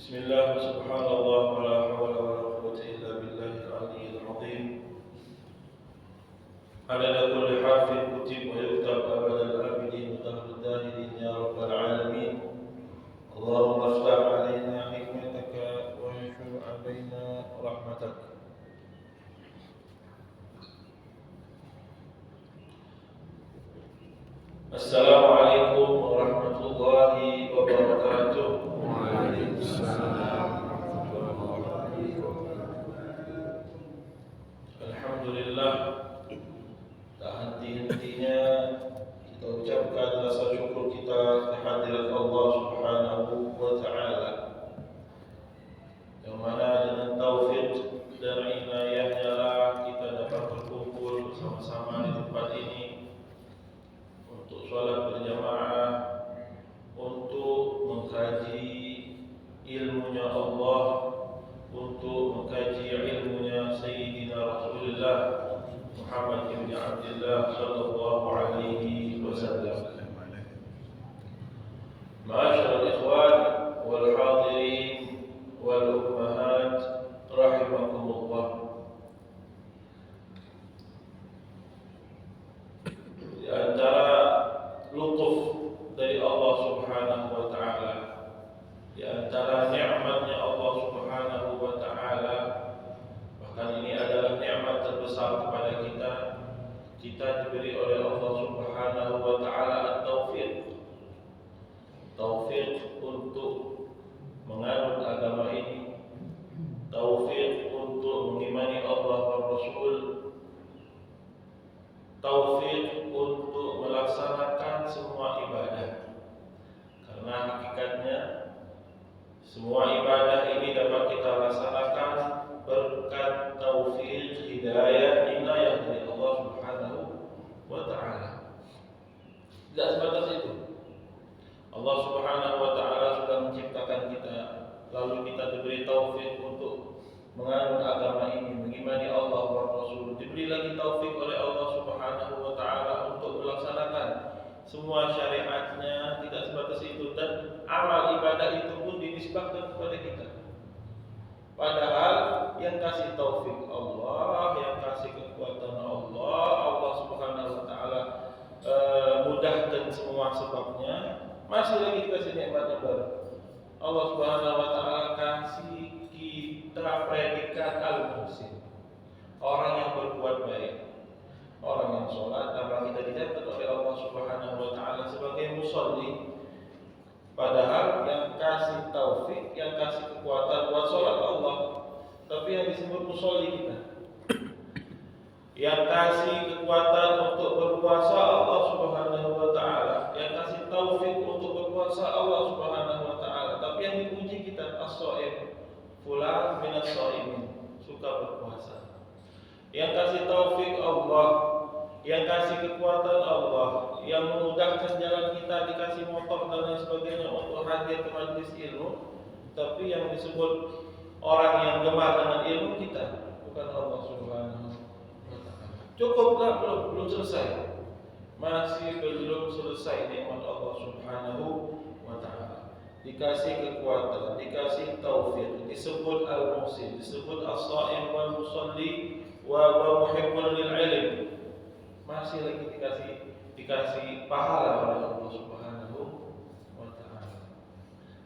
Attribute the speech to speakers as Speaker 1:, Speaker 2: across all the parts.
Speaker 1: بسم الله وسبحان الله ولا حول ولا قوة إلا بالله العلي العظيم. عدد كل حرف كتب ويكتب أبد الآبدين ودهر الداهرين يا رب العالمين. اللهم افتح علينا حكمتك وانشر علينا رحمتك. السلام عليكم ورحمة الله وبركاته.
Speaker 2: وعليكم السلام.
Speaker 1: Alhamdulillah, tak henti-hentinya kita ucapkan rasa syukur kita kehadirat Allah Subhanahu wa Ta'ala, yang mana dengan taufik dan inayahnya lah kita dapat berkumpul bersama-sama di tempat ini untuk sholat berjamaah, untuk mengkaji ilmunya Allah, untuk mengkaji ilmunya Sayyidina Rasulullah Muhammad ibn Abdullah sallallahu alaihi wasallam. Ma'asyiral ikhwan wal hadirin wal ummahat rahimakumullah. Di antara lutuf dari Allah Subhanahu wa Ta'ala, di antara nikmatnya Allah Subhanahu wa Ta'ala, bahkan ini adalah nikmat terbesar kepada kita. Kita diberi oleh Allah Subhanahu wa Ta'ala at-taufiq, taufik untuk menganut agama ini, taufik untuk mengimani Allah dan Rasul, taufik untuk melaksanakan semua ibadah. Karena hakikatnya semua ibadah ini dapat kita laksanakan berkat taufik, hidayah, inayah dari Allah Subhanahu wa Ta'ala. Tidak sebatas itu. Allah Subhanahu wa Ta'ala sudah menciptakan kita, lalu kita diberi taufik untuk menganut agama ini, mengimani Allah dan Rasul. Diberi lagi taufik oleh Allah Subhanahu wa Ta'ala untuk melaksanakan semua syariatnya. Tidak sebatas itu, dan amal ibadah itu pun dinisbahkan kepada kita. Padahal yang kasih taufik Allah, yang kasih kekuatan Allah, Allah Subhanahu wa Ta'ala mudahkan semua sebabnya. Masih lagi dikasih nikmat yang baru. Allah Subhanahu wa Ta'ala kasih kita predikat al-muhsin, orang yang berbuat baik, orang yang sholat. Nama kita dicatat oleh Allah Subhanahu wa Ta'ala sebagai musolli. Padahal yang kasih taufik, yang kasih kekuatan buat sholat Allah, tapi yang disebut musolli kita. Yang kasih kekuatan untuk berpuasa Allah Subhanahu wa Ta'ala, yang kasih taufik untuk berpuasa Allah Subhanahu wa Ta'ala, tapi yang dipuji kita as-shaim, fulan minas shaimin, suka berpuasa. Yang kasih taufik Allah, yang kasih kekuatan Allah, yang memudahkan jalan kita, dikasih motor dan lain sebagainya untuk hadir ke majelis ilmu, tapi yang disebut orang yang gemar dengan ilmu kita bukan Allah Subhanahu wa Ta'ala. Cukuplah? Belum selesai. Masih belum selesai nikmat Allah Subhanahu wa Ta'ala. Dikasih kekuatan, dikasih taufik, disebut al-muhsin, disebut as-shaim wal musalli wa muhibbul lil ilm. Masih lagi dikasih pahala oleh Allah Subhanahu wa Ta'ala.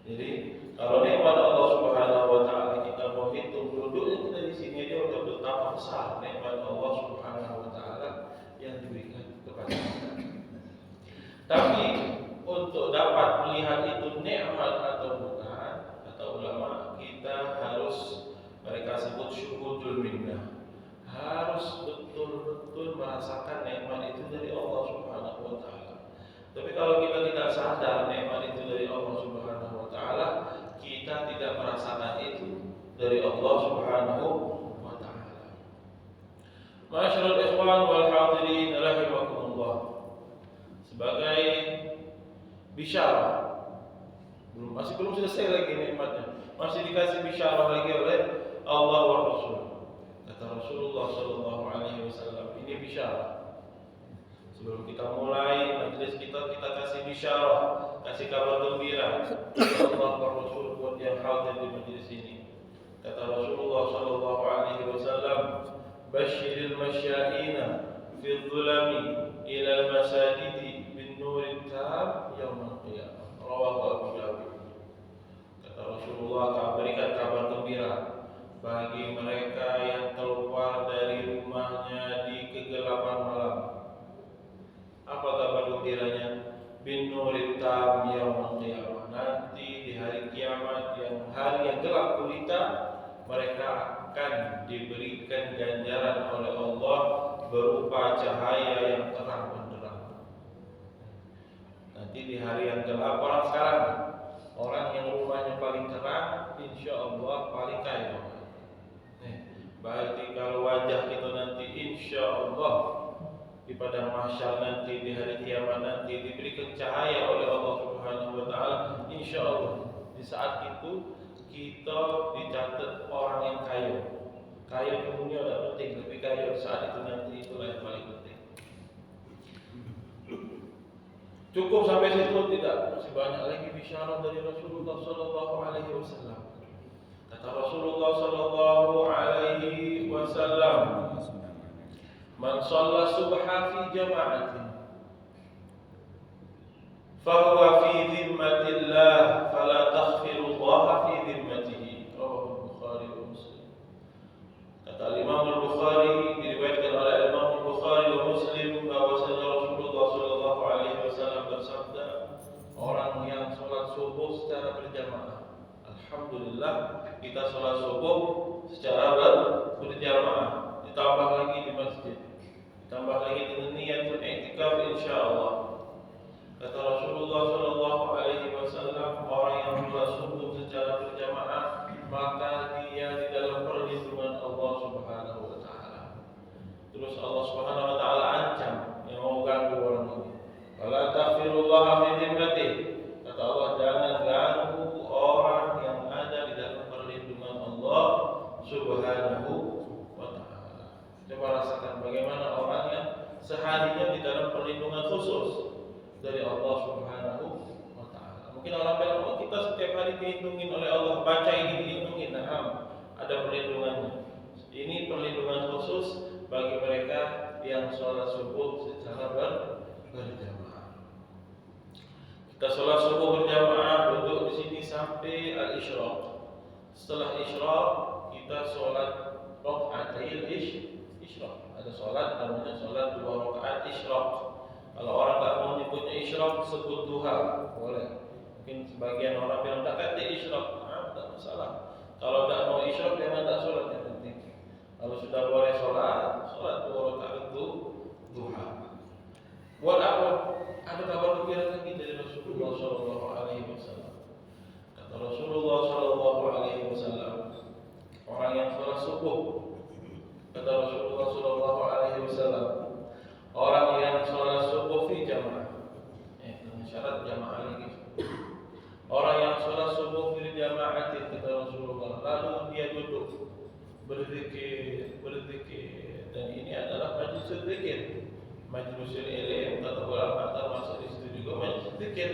Speaker 1: Jadi kalau nikmat Allah Subhanahu wa Ta'ala kita mau hitung, duduknya kita di sini aja udah betapa besar nikmat Allah Subhanahu wa Ta'ala yang diberikan kepada kita. Tapi untuk dapat melihat itu nikmat atau bukan, kata ulama, kita harus, mereka sebut syuhudul minnah, harus betul-betul merasakan nikmat itu dari Allah Subhanahu wa Ta'ala. Tapi kalau kita tidak sadar nikmat itu dari Allah Subhanahu wa Ta'ala, kita tidak merasakan itu dari Allah Subhanahu wa Ta'ala. Ma'asyiral ikhwan wal hadirin rahimakumullah. Sebagai bisyarah, masih belum selesai lagi nikmatnya, masih dikasih bisyarah lagi oleh Allah wa Rasul. Kata Rasulullah sallallahu alaihi wasallam, ini bisyarah. Sebelum kita mulai majelis kita kasih bisyarah, kasih kabar gembira. Allah wa Rasul buat yang yang hadir di majlis ini. Kata Rasulullah sallallahu alaihi wasallam, "Basyiril masyaina fi dhulami ila al-masajidi bin nurit tam yaumil qiyamah." Rawahu Abu Dawud. Kata Rasulullah, berikan kabar gembira bagi mereka yang keluar dari rumahnya di kegelapan malam. Apa kabar gembiranya? Bin nurit tam yaumil qiyamah. Nanti di hari kiamat, yang hari yang gelap gulita, mereka akan diberikan ganjaran oleh Allah berupa cahaya yang terang benderang. Nanti di hari yang gelap, orang yang rumahnya paling terang, insya Allah paling kaya. Berarti kalau wajah kita nanti insya Allah di padang mahsyar nanti, di hari kiamat nanti diberikan cahaya oleh Allah Subhanahu wa taala, insya Allah di saat itu kita dicatat orang yang kaya. Kaya di dunia tidak penting, tapi kaya saat itu nanti itulah yang paling penting. Cukup sampai situ tidak? Masih banyak lagi bisyarah dari Rasulullah sallallahu alaihi wasallam. Kata Rasulullah sallallahu alaihi wasallam, "Man shalla subha fi jama'atin fahuwa fi dhimmatillah fala takhfiru Allah fi dhimmatihi." Rawahu Bukhari wa Muslim. Kata Imam Al-Bukhari, diriwayatkan oleh Imam Al-Bukhari wa Muslim bahwasanya Rasulullah sallallahu alaihi wasallam bersabda, orang yang sholat subuh secara berjamaah. Alhamdulillah kita sholat subuh secara berjamaah, ditambah lagi di masjid, ditambah lagi dengan niatul i'tikaf insyaallah. Kata Rasulullah sallallahu alaihi wasallam, orang yang sholat subuh secara berjamaah, maka dia di dalam perlindungan Allah Subhanahu wa taala. Terus Allah Subhanahu wa taala ancam yang mau ganggu orang ini. Wala taghfirullah fi dhimmatihi. Kata Allah, jangan ganggu orang yang ada di dalam perlindungan Allah Subhanahu wa taala. Coba rasakan bagaimana orang yang seharinya di dalam perlindungan khusus dari Allah Subhanahu wa taala. Mungkin orang bilang, "Oh, kita setiap hari dilindungi oleh Allah, baca ini dilindungi." Nah, ada perlindungannya. Ini perlindungan khusus bagi mereka yang sholat subuh secara berjamaah. Kita sholat subuh berjamaah, duduk di sini sampai al-isyraq. Setelah isyraq, kita sholat rakaatail isyraq. Ada sholat namanya sholat 2 rakaat isyraq. Kalau orang tak mau nyebutnya isyraq, sebut duha, boleh. Mungkin sebagian orang bilang tak kata isyraq, tak masalah. Kalau tak mau isyraq, jangan tak sholat, yang penting. Kalau sudah boleh sholat 2 rakaat itu duha. Buat apa? Ada kabar gembira lagi dari Rasulullah sallallahu alaihi wasallam. Kata Rasulullah sallallahu alaihi wasallam, orang yang sholat subuh, kata Rasulullah sallallahu alaihi wasallam, orang yang sholat subuh fi jamaah. Syarat jamaah lagi. Orang yang sholat subuh fi jamaah, kata Rasulullah, lalu dia duduk berzikir, dan ini adalah majlis zikir. Majlisul ilm, kata ulama, termasuk di situ juga majlis zikir.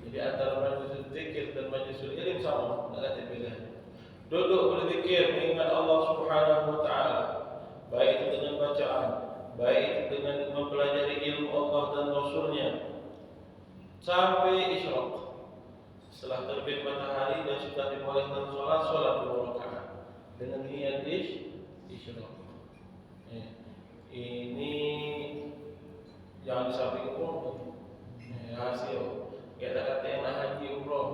Speaker 1: Jadi antara majlis zikir dan majlisul ilm sama, tidak ada bedanya. Duduk berzikir mengingat Allah Subhanahu wa taala, baik itu dengan bacaan, baik itu dengan mempelajari ilmu Allah dan Rasulnya, sampai isyraq. Setelah terbit matahari dan sudah dibolehkan sholat 2 rakaat dengan niat isyraq. Ini jangan disamping umroh, hasil. Kita kata yang nak haji umroh.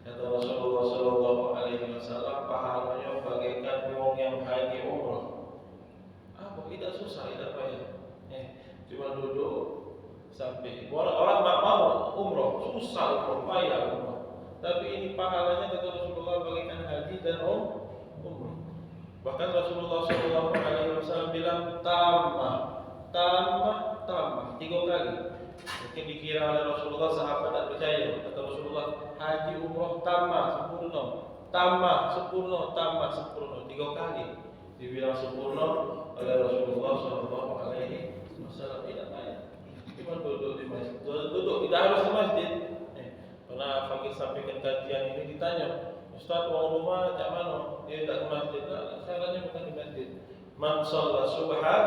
Speaker 1: Kata Rasulullah sallallahu alaihi wasallam, pahalanya bagaikan orang yang haji umroh. Apa? Tidak susah, tidak payah. Cuma duduk sampai orang tak mau umroh, susah umroh, payah umroh. Tapi ini pahalanya kata Rasulullah bagaikan haji dan umroh. Bahkan Rasulullah sallallahu alaihi wasallam bilang tamah 3 kali. Mungkin dikira oleh Rasulullah sahabat tak percaya. Kata Rasulullah, haji umroh tamah sempurna, tambah sempurna 3 kali. Dibilang sempurna oleh Rasulullah sallallahu alaihi wasallam. Tidak payah. Cuma duduk di masjid. Duduk tidak harus di masjid. Pernah bagi sampaikan kajian ini ditanya, Ustaz, uang rumah macam mana? Dia tak ke masjid lah. Caranya bukan di masjid. Man sholat subha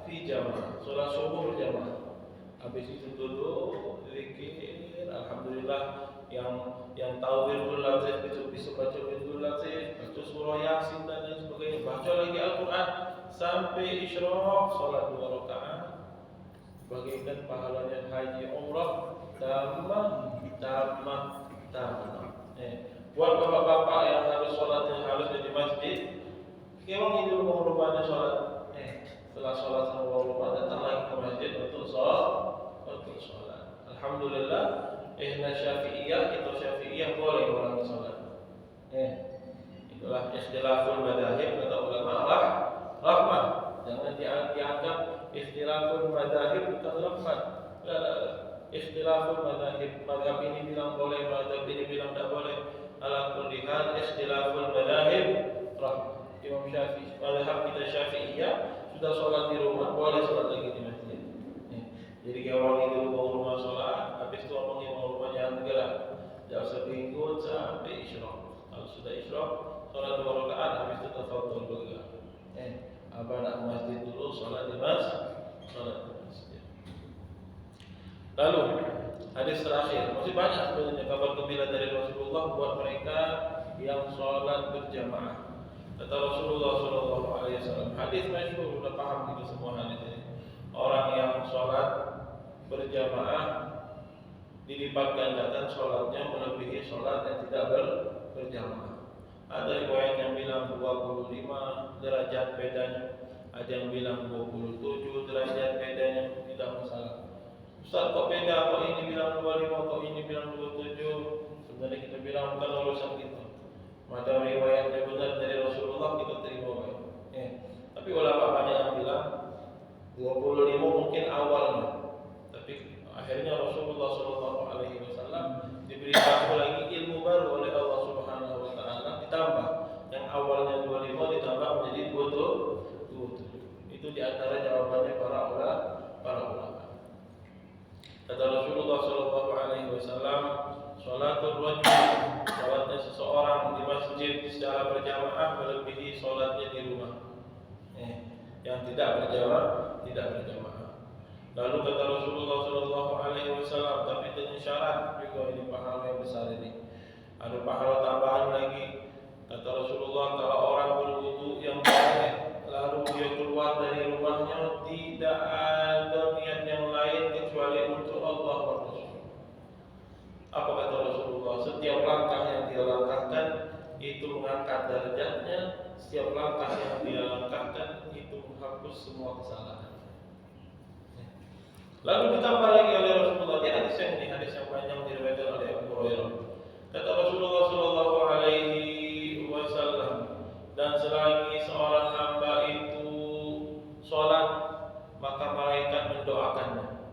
Speaker 1: fi jamaah. Sholat subuh berjamaah. Habis itu duduk, zikir, alhamdulillah. Yang tahu wirdul lazim itu bisa baca wirdul lazim, baca surah Yasin dan lain sebagainya. Baca lagi Al-Quran sampai isyraq, sholat 2 rakaat. Bagaikan pahalanya haji umrah, tamah. Buat bapak-bapak yang harus sholatnya harus di masjid, memang itu rumahnya sholat. Setelah sholat sama rumah datang lagi ke masjid untuk sholat. Alhamdulillah, kita Syafi'iyah boleh orang sholat. Itulah istilahul madzhab kata ulama rahmah. Jangan dianggap istilahul madzhab bukan rahmat. Istilahul madzhab ini bilang boleh, madzhab ini bilang tak boleh. Ala kulli hal istilahul madzhab rahmah. Imam Syafi'i, mazhab kita Syafi'iyah sudah sholat di rumah, boleh sholat lagi di masjid. Jadi kalau orang itu mau rumah sholat, habis itu orang yang mau rumah jangan bergerak, jangan seminggu sampai isyraq. Kalau sudah isyraq, sholat 2 rakaat, habis itu tafadhol bergerak. Abah nak masjid dulu, sholat di masjid. Lalu hadis terakhir, masih banyak sebenarnya kabar gembira dari Rasulullah buat mereka yang sholat berjamaah. Kata Rasulullah SAW, hadis masyhur, sudah paham kita semua hadis ini. Orang yang sholat berjamaah dilipat gandakan sholatnya melebihi sholat yang tidak berjamaah. Ada riwayat yang bilang 25 derajat bedanya, ada yang bilang 27 derajat bedanya, tidak masalah. Ustaz, kok beda? Kok ini bilang 25, kok ini bilang 27? Sebenarnya kita bilang bukan urusan kita. Macam riwayatnya benar dari Rasulullah, kita terima baik. Tapi ulama banyak yang bilang 25 mungkin awalnya, tapi akhirnya Rasulullah SAW diberitahu lagi ilmu baru oleh Allah Subhanahu Wa Taala, ditambah yang awalnya 25 ditambah menjadi 27. Itu diantara jawabannya para ulama. Kata Rasulullah SAW, sholatul rajul, sholatnya seseorang di masjid secara berjamaah melebihi sholatnya di rumah. Yang tidak berjamaah. Lalu kata Rasulullah SAW, tapi dengan syarat juga ini pahala yang besar ini. Ada pahala tambahan lagi. Kata Rasulullah, kalau orang berwudu yang baik, lalu dia keluar dari rumahnya, tidak ada niat yang lain kecuali untuk Allah wa Rasul. Apa kata Rasulullah? Setiap langkah yang dia langkahkan itu mengangkat derajatnya. Setiap langkah yang dia langkahkan itu menghapus semua kesalahan. Lalu ditambah lagi oleh Rasulullah di hadis yang panjang diriwayatkan oleh Abu Hurairah. Kata Rasulullah SAW, dan selagi seorang hamba itu sholat, maka malaikat mendoakannya.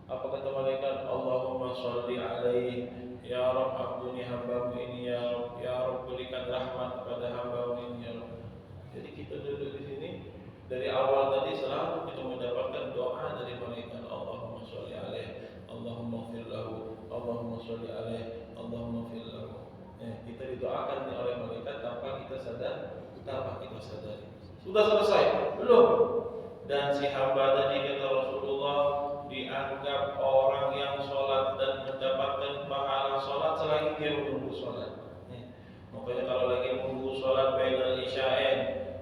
Speaker 1: Apa kata malaikat? Allahumma sholli alaihi, ya Rabb, ampuni hambamu ini, ya Rabb, berikan rahmat kepada hambamu ini, ya Rabb. Jadi kita duduk di sini dari awal tadi selalu kita mendapatkan doa dari malaikat. Allahumma sholli alaihi, Allahumma ighfir lahu, Allahumma sholli alaihi, Allahumma ighfir lahu. Kita didoakan oleh malaikat tanpa kita sadari. Sudah selesai? Belum. Dan si hamba tadi kata Rasulullah dianggap orang yang sholat dan mendapatkan pahala sholat selagi dia menunggu sholat. Makanya kalau lagi menunggu sholat bainal isya'ain,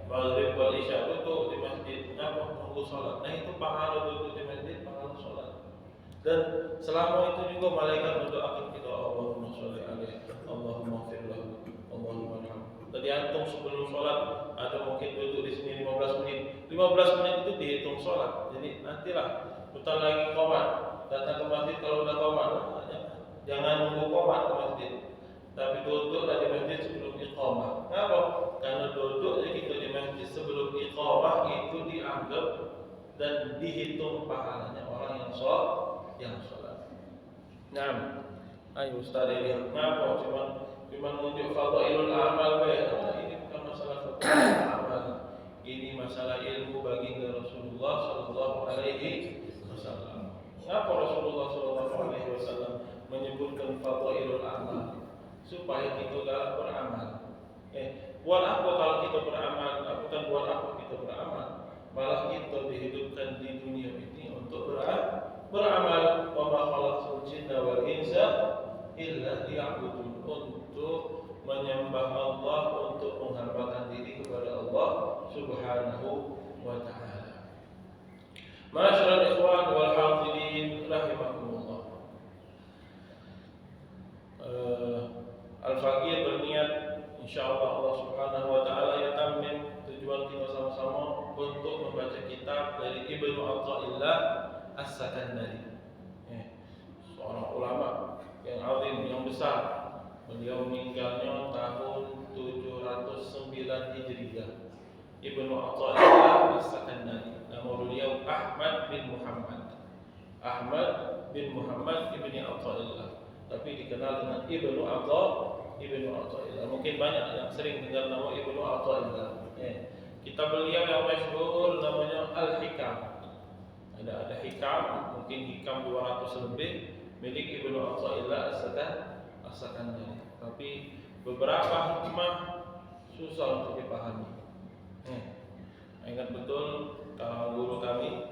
Speaker 1: maghrib wal isya, duduk di masjid, kenapa menunggu sholat? Nah itu pahala duduk di masjid, pahala sholat. Dan selama itu juga malaikat mendoakan kita, Allahumma sholli alaihi, Allahumma ighfir lahu, Allahumma arhamhu. Tadi antum sebelum sholat ada mungkin duduk di sini 15 menit. 15 menit itu dihitung sholat. Jadi nantilah putar lagi qomat, datang ke masjid kalau udah qomat, jangan nunggu qomat ke masjid, tapi duduklah di masjid sebelum iqamah. Kenapa? Karena duduk kita di masjid sebelum iqamah itu dianggap dan dihitung pahalanya orang yang sholat. Nah, ayo Ustaz ini kenapa cuma menunjuk fadailul amal ini bukan masalah fadailul amal. Ini masalah ilmu baginda Rasulullah sallallahu alaihi wasallam. Kenapa Rasulullah sallallahu alaihi wasallam menyebutkan fadhailul amal supaya kita galak beramal. Buat apa kalau kita beramal? Bukan buat apa kita beramal, malah kita dihidupkan di dunia ini untuk beramal. Wa ma khalaqtul jinna wal insa illa liya'budun, untuk menyembah Allah, untuk menghambakan diri kepada Allah Subhanahu wa ta'ala. Ma'asyiral ikhwan wal hadirin rahimakumullah. Al-Faqih berniat insyaallah Allah Subhanahu wa ta'ala ya tamim tujuan kita sama-sama untuk membaca kitab dari Ibnu Athaillah As-Sakandari, seorang ulama yang azim, yang besar. Beliau meninggalnya tahun 709 Hijriah. Ibnu Athaillah As-Sakandari, nama beliau Ahmad bin Muhammad ibni Athaillah, tapi dikenal dengan Ibnu Athaillah. Mungkin banyak yang sering dengar nama Ibnu Athaillah. Kitab beliau yang masyhur namanya Al-Hikam. Ada hikam, mungkin hikam 200 lebih milik Ibnu Athaillah As-Sakandari. Tapi beberapa hikmah susah untuk dipahami. Ingat betul kalau guru kami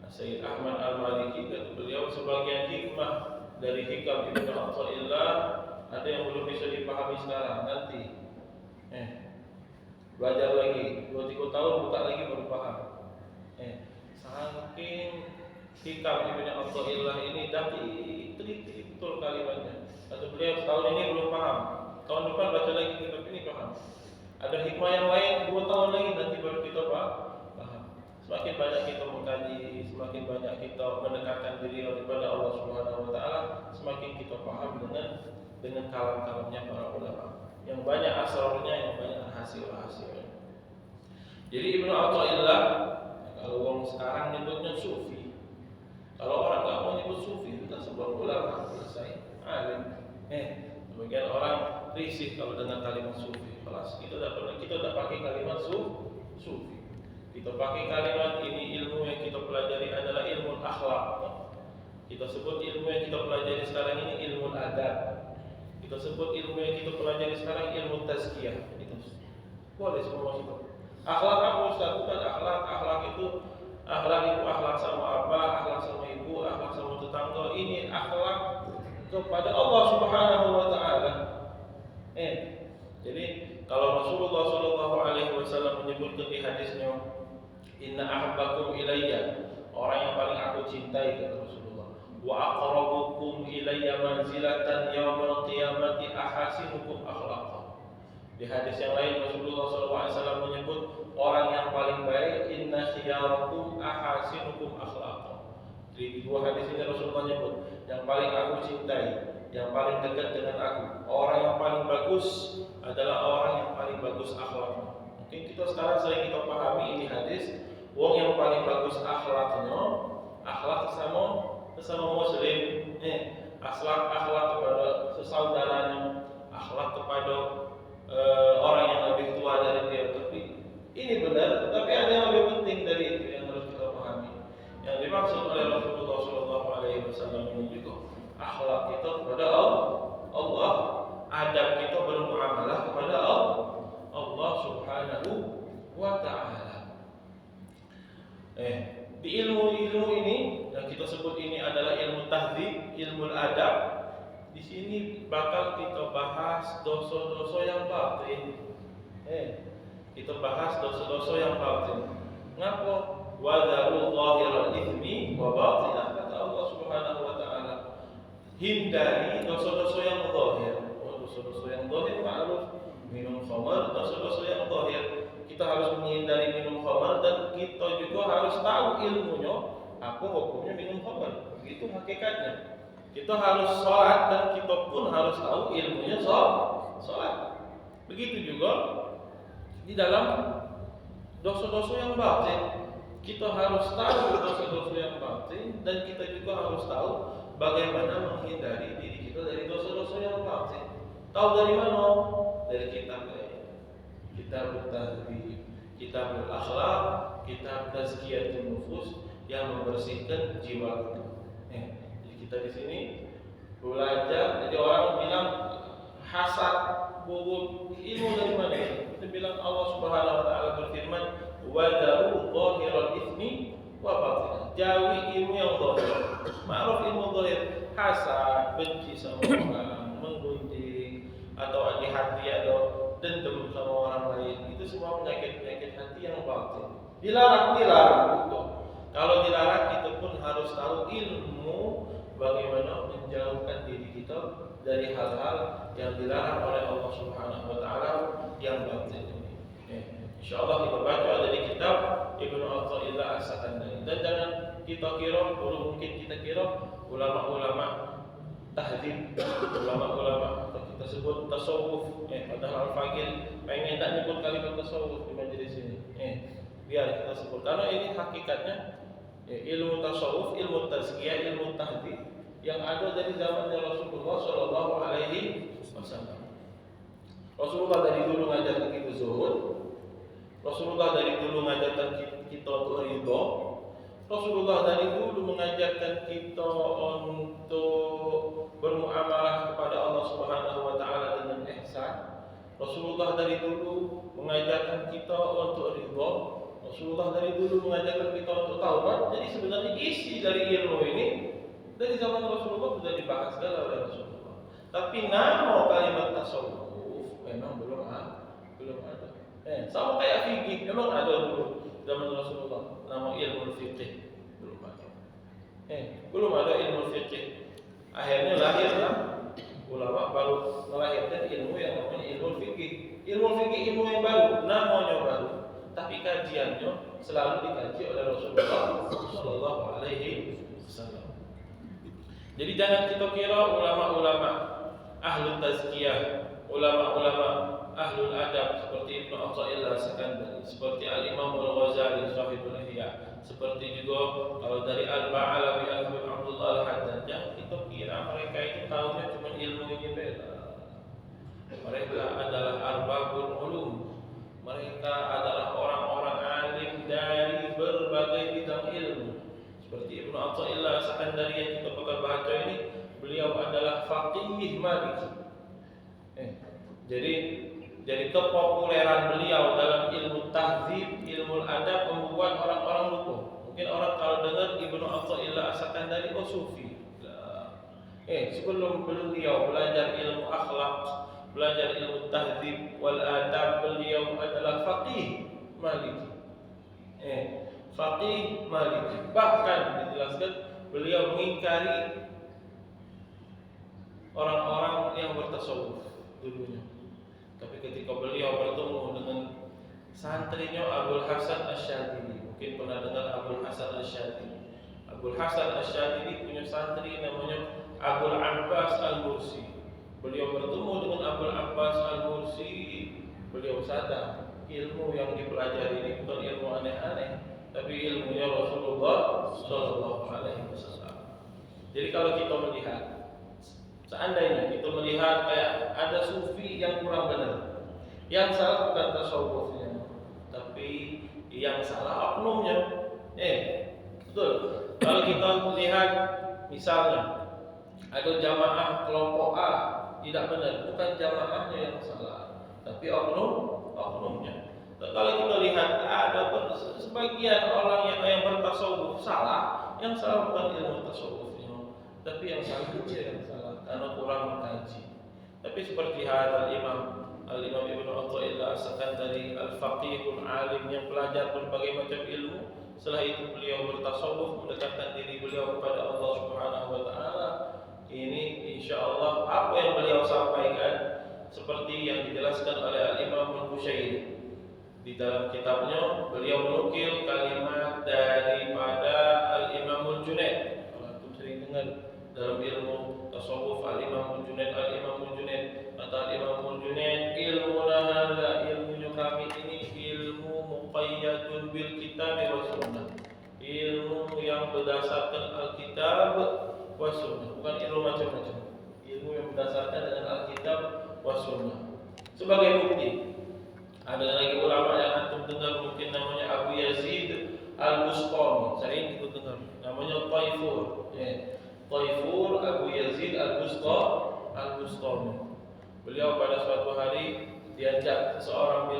Speaker 1: Sayyid Ahmad Al-Maliki, kata beliau sebagian hikmah dari hikam Ibnu Athaillah ada yang belum bisa dipahami sekarang, nanti belajar lagi 2-3 tahun buka lagi baru paham. Saking hikam Ibnu Athaillah ini teliti betul kalimatnya. Kata beliau tahun ini belum paham, tahun depan baca lagi kitab ini paham. Ada hikmah yang lain 2 tahun lagi nanti baru kita paham. Semakin banyak kita mengkaji, semakin banyak kita mendekatkan diri kepada Allah Subhanahu wa ta'ala, semakin kita paham dengan kalam-kalamnya para ulama yang banyak asrarnya, yang banyak rahasia-rahasianya. Jadi Ibnu Athaillah, kalau orang sekarang nyebutnya sufi. Kalau orang enggak mau nyebut sufi, kita sebut ulama, selesai, alim. Sebagian orang risih kalau dengar kalimat sufi. Kelas kita tidak pakai kalimat sufi. Kita pakai kalimat ini. Ilmu yang kita pelajari adalah ilmu akhlak. Kita sebut ilmu yang kita pelajari sekarang ini ilmu adab. Kita sebut ilmu yang kita pelajari sekarang ilmu tazkiyah. Itu boleh semua kita. Akhlak apa Ustaz? Bukan akhlak. Akhlak itu akhlak sama abah, akhlak sama ibu, akhlak sama tetangga. Ini akhlak kepada Allah Subhanahu wa ta'ala. Jadi kalau Rasulullah sallallahu alaihi wasallam menyebutkan di hadisnya, inna ahabbakum ilayya, orang yang paling aku cintai, kata Rasulullah, wa aqrabukum ilayya manzilatan yaumal qiyamati ahasinukum akhlaqa. Di hadis yang lain Rasulullah sallallahu alaihi wasallam menyebut orang yang paling baik, inna khiyarakum ahasinukum akhlaqa. Di 2 hadis ini Rasulullah menyebut yang paling aku cintai, yang paling dekat dengan aku, orang yang paling bagus adalah orang yang paling bagus akhlaknya. Mungkin kita sekarang sering kita pahami ini hadis, wong yang paling bagus akhlaknya, akhlak sesama muslim, akhlak kepada sesaudaranya, akhlak kepada orang yang lebih tua dari dia. Tapi ini benar, tapi ada yang lebih penting dari itu yang harus kita pahami. Yang dimaksud oleh Rasulullah SAW ini juga akhlak kita kepada Allah, adab kita bermuamalah kepada Allah Subhanahu wa ta'ala. Di ilmu ini yang kita sebut ini adalah ilmu tahdzib, ilmu adab. Di sini bakal kita bahas dosa-dosa yang batin. Kita bahas dosa-dosa yang batin. Ngapa? Wa dzaru zahiral itsmi wa batinah, kata Allah Subhanahu wa ta'ala. Hindari dosa-dosa yang zahir. Dosa-dosa yang zahir ma'ruf, minum khamar, dosa-dosa yang zahir. Kita harus menghindari minum khamar, dan kita juga harus tahu ilmunya apa hukumnya minum khamar. Begitu hakikatnya. Kita harus sholat, dan kita pun harus tahu ilmunya sholat. Begitu juga di dalam dosa-dosa yang batin. Kita harus tahu dosa-dosa yang batin, dan kita juga harus tahu bagaimana menghindari diri kita dari dosa-dosa yang batin. Tahu dari mana? Dari kitab Tahdzib, kitab Akhlaq, kitab Tazkiyatun Nufus yang membersihkan jiwa kita. Jadi kita di sini Belajar, jadi orang bilang hasad, bubur ilmu dari mana? Kita bilang Allah Subhanahu wa taala berfirman, "Wa daru dhahiral itsmi wa batinah." Jauhi ilmu yang zahir. Ma'ruf ilmu zahir, hasad, benci sama orang, menggunjing atau di hati atau dendam sama orang lain. Itu semua penyakit-penyakit hati yang batin. Dilarang betul. Kalau dilarang kita pun harus tahu ilmu bagaimana menjauhkan diri kita dari hal-hal yang dilarang oleh Allah Subhanahu wa taala yang batin ini. Insyaallah kita baca dari kitab Ibnu Athaillah As-Sakandari. Dan jangan kita kira, dulu mungkin kita kira ulama-ulama tahdzib, ulama-ulama atau kita sebut tasawuf, padahal Al-Faqih pengen tak nyebut kalimat tasawuf di majelis ini. Biar kita sebut karena ini hakikatnya ilmu tasawuf, ilmu tazkiyah, ilmu tahdzib yang ada dari zamannya Rasulullah Shallallahu Alaihi Wasallam. Rasulullah dari dulu ngajarkan kita zuhud, Rasulullah dari dulu mengajarkan kita untuk ridho, Rasulullah dari dulu mengajarkan kita untuk bermuamalah kepada Allah Subhanahu wa taala dengan ihsan. Rasulullah dari dulu mengajarkan kita untuk ridho, Rasulullah dari dulu mengajarkan kita untuk taubat. Jadi sebenarnya isi dari ilmu ini dari zaman Rasulullah sudah dibahas oleh Rasulullah. Tapi nama kalimat tasawuf memang belum ada. Sama kayak fikih, memang ada dulu zaman Rasulullah. Nama ilmu fikih belum ada. Belum ada ilmu fikih. Akhirnya lahirlah ulama baru melahirkan ilmu yang namanya ilmu fikih. Ilmu fikih ilmu yang baru, namanya baru, tapi kajiannya selalu dikaji oleh Rasulullah Shallallahu Alaihi Wasallam. Jadi jangan kita kira ulama-ulama ahlul tazkiyah, ulama-ulama ahlul adab seperti Ibnu Athaillah As-Sakandari, seperti Al-Imam Al-Ghazali Shahibul Ihya, seperti juga kalau dari Al-Ba'alawi Al-Habib Abdullah Al-Haddad, jangan kita kira mereka itu tahunya cuma ilmu ini beda. Mereka adalah arbabul ulum. Mereka adalah orang-orang alim dari berbagai bidang ilmu. Seperti Ibnu Athaillah As-Sakandari yang kita bakal baca ini, beliau adalah faqih Maliki. Jadi kepopuleran beliau dalam ilmu tahdzib, ilmu adab membuat orang-orang lupa. Mungkin orang kalau dengar Ibnu Athaillah As-Sakandari, oh sufi. Sebelum beliau belajar ilmu akhlak, belajar ilmu tahdzib wal adab, beliau adalah faqih Maliki. Faqih Maliki. Bahkan dijelaskan beliau mengingkari orang-orang yang bertasawuf dulunya. Tapi ketika beliau bertemu dengan santrinya Abul Hasan Asy-Syadzili, mungkin pernah dengar Abul Hasan Asy-Syadzili. Abul Hasan Asy-Syadzili punya santri namanya Abul Abbas Al-Mursi. Beliau bertemu dengan Abul Abbas Al-Mursi, beliau sadar ilmu yang dipelajari ini bukan ilmu aneh-aneh, tapi ilmunya Rasulullah Shallallahu Alaihi Wasallam. Jadi kalau kita melihat, seandainya kita melihat kayak ada sufi yang kurang benar, yang salah bukan tasawufnya, tapi yang salah oknumnya. Betul. Kalau kita melihat misalnya ada jamaah kelompok A tidak benar, bukan jamaahnya yang salah, tapi oknumnya. Kalau kita lihat ada sebagian orang yang bertasawuf salah, yang salah bukan ilmu tasawufnya, tapi yang salah dia yang salah karena kurang mengkaji. Tapi seperti Al-Imam Ibnu Athaillah As-Sakandari, al-faqihul alim yang belajar berbagai macam ilmu, setelah itu beliau bertasawuf, mendekatkan diri beliau kepada Allah Subhanahu wa taala. Ini insyaallah apa yang beliau sampaikan seperti yang dijelaskan oleh Al-Imam Al-Bushairi. Di dalam kitabnya beliau menukil kalimat daripada Al-Imam Al-Junaid. Kalau antum sering dengar dalam ilmu tasawuf Al-Imam Al-Junaid kata Al-Imam Al-Junaid, ilmuna hadza, ilmunya kami ini ilmu muqayyadun bil kitab wa sunnah. Ilmu yang berdasarkan Alkitab wa sunnah, bukan ilmu macam-macam. Ilmu yang berdasarkan dengan Alkitab wa sunnah. Sebagai bukti, ada lagi ulama yang antum dengar mungkin namanya Abu Yazid Al-Bustami, sering kita dengar. Namanya Taifur. Taifur Abu Yazid Al-Bustami. Beliau pada suatu hari diajak seorang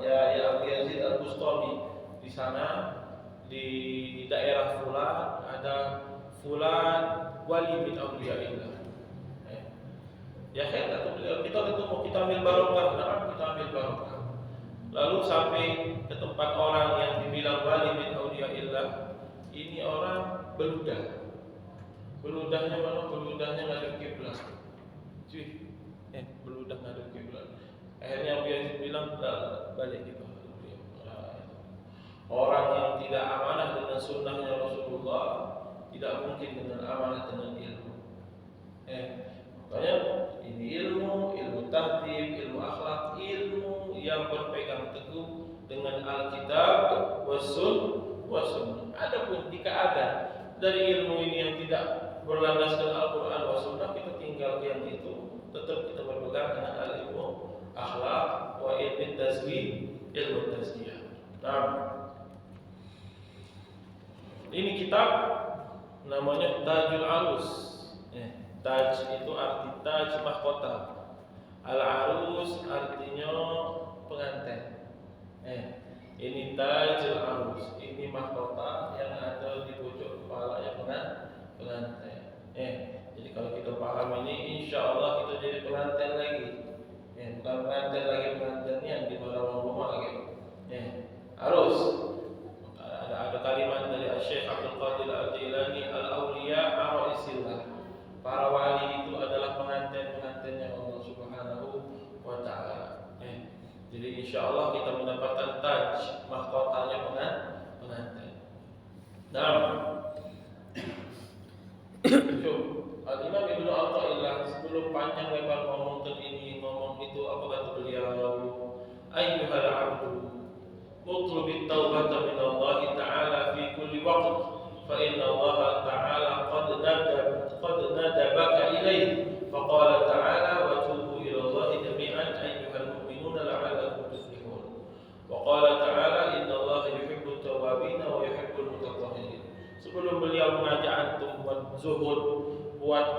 Speaker 1: ya Abu Yazid Al-Bustami, di sana di daerah Fulan ada Fulan wali min auliyaillah. Ya kata beliau, kita ketemu, kita ambil barokah, kita ambil barokah. Lalu sampai ke tempat orang yang dibilang wali min auliyaillah. Ini orang beludah. Beludahnya mana? Beludahnya ngadep kiblat. Cuy, beludah ngadep kiblat. Akhirnya dia bilang balik gitu. Orang yang tidak amanah dengan sunnahnya Rasulullah tidak mungkin dengan amanah dengan ilmu. Makanya ini ilmu tahdib, ilmu akhlak, ilmu yang berpegang teguh dengan Alkitab Sunnah. Adapun jika ada dari ilmu ini yang tidak berlandaskan Al-Quran wa Sunnah, kita tinggal yang itu, tetap kita berpegang dengan ilmu akhlak wa ilmu tazkiyah. Nah, ini kitab namanya Tajul Arus. Taj itu arti taj mahkota. Al-Arus artinya pengantin. Ini Tajul Arus, ini mahkota yang ada di pojok kepalanya pengantin. Jadi kalau kita paham ini, insya Allah kita jadi pengantin lagi. Bukan pengantin lagi, pengantinnya yang di dalam rumah lagi. Arus. Ada kalimat dari Syekh Abdul Qadir Al-Jilani, al-awliya araisillah. Para wali itu adalah pengantin-pengantinnya Allah Subhanahu wa taala. Jadi insyaallah kita mendapatkan taj, mahkotanya pengantin. Nah, Al-Imam Ibnu Athaillah sebelum panjang lebar ngomong ini, ngomong itu, apa kata beliau? Ayyuhal 'abdu اطلب التوبة من الله تعالى في كل وقت فإن الله تعالى قد ندبك إليه فقال تعالى وتوبوا إلى الله جميعا أيها المؤمنون لعلكم تفلحون وقال تعالى إن الله يحب التوابين ويحب المتطهرين. Sebelum beliau mengajak antum buat zuhud, buat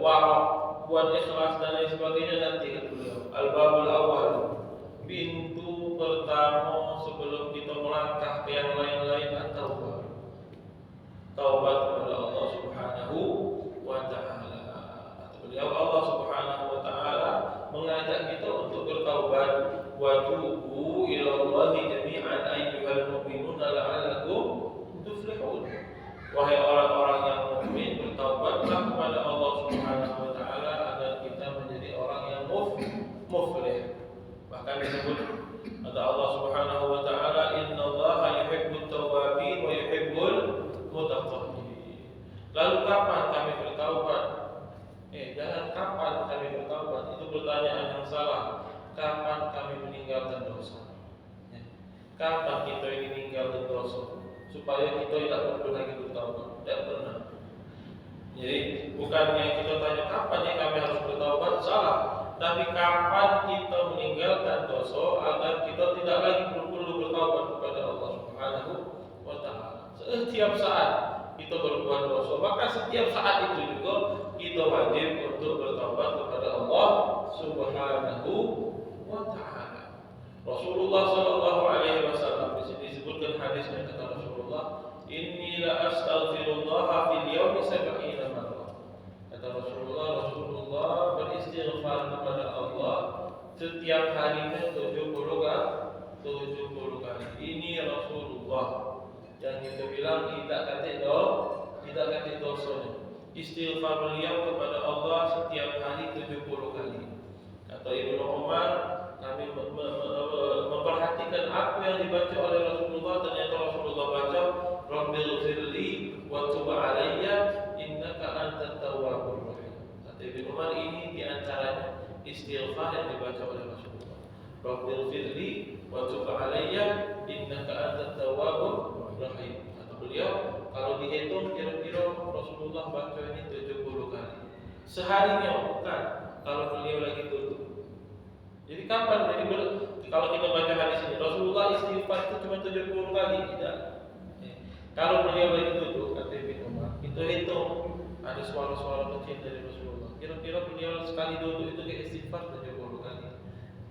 Speaker 1: waraq, buat ikhlas dan lain sebagainya, nanti kata beliau al-babul awal, pintu pertama sebelum kita melangkah ke yang lain-lain, at-taubah. Taubat kepada Allah Subhanahu wa taala. Beliau Allah Subhanahu wa taala mengajak kita untuk bertaubat. Wa tubu ila Allahi jami'an ayyuhal mu'minuna la'allakum tuflihun. Wahai orang-orang yang mukmin, bertaubatlah kepada Allah Subhanahu wa taala agar kita menjadi orang yang muflih. Bahkan disebut kata Allah Subhanahu wa taala, innallaha yuhibbut tawwabin wa yuhibbul mutatahhirin. Lalu kapan kami bertaubat? Jangan kapan kami bertaubat, itu pertanyaan yang salah. Kapan kami meninggalkan dosa? Kapan kita ini meninggalkan dosa supaya kita tidak perlu lagi bertaubat? Tidak pernah. Jadi bukannya kita tanya kapan ya kami harus bertaubat, salah. Tapi kapan kita meninggalkan dosa agar kita tidak lagi perlu bertaubat kepada Allah Subhanahu wa taala. Setiap saat kita berbuat dosa, maka setiap saat itu juga kita wajib untuk bertaubat kepada Allah Subhanahu wa taala. Rasulullah sallallahu alaihi wasallam di sini disebutkan hadisnya, kata Rasulullah, inni la astaghfirullah fil yawmi 70 marrah. Kata Rasulullah beristighfar kepada Allah setiap harinya 70 kali. Ini Rasulullah yang kita bilang tidak kata dosanya. Istighfar beliau kepada Allah setiap hari 70 kali. Kata Ibnu Umar, kami memperhatikan apa yang dibaca oleh Rasulullah, ternyata Rasulullah baca Rabbighfirli wa tub alayya innaka antat tawwabur rahim. Kata Ibnu Umar, ini diantaranya istighfar yang dibaca oleh Rasulullah. Rabbighfirli wa tub alayya innaka antat tawwabur rahim. Kata beliau, kalau dihitung kira-kira Rasulullah baca ini 70 kali. Seharinya, bukan kalau beliau lagi duduk. Jadi kapan? Kalau kita baca hadis ini, Rasulullah istighfar itu cuma 70 kali, tidak. Kalau beliau lagi duduk, kata Ibnu Itu ada suara-suara kecil dari Rasulullah. Kira-kira beliau sekali duduk itu kayak istighfar 70 kali.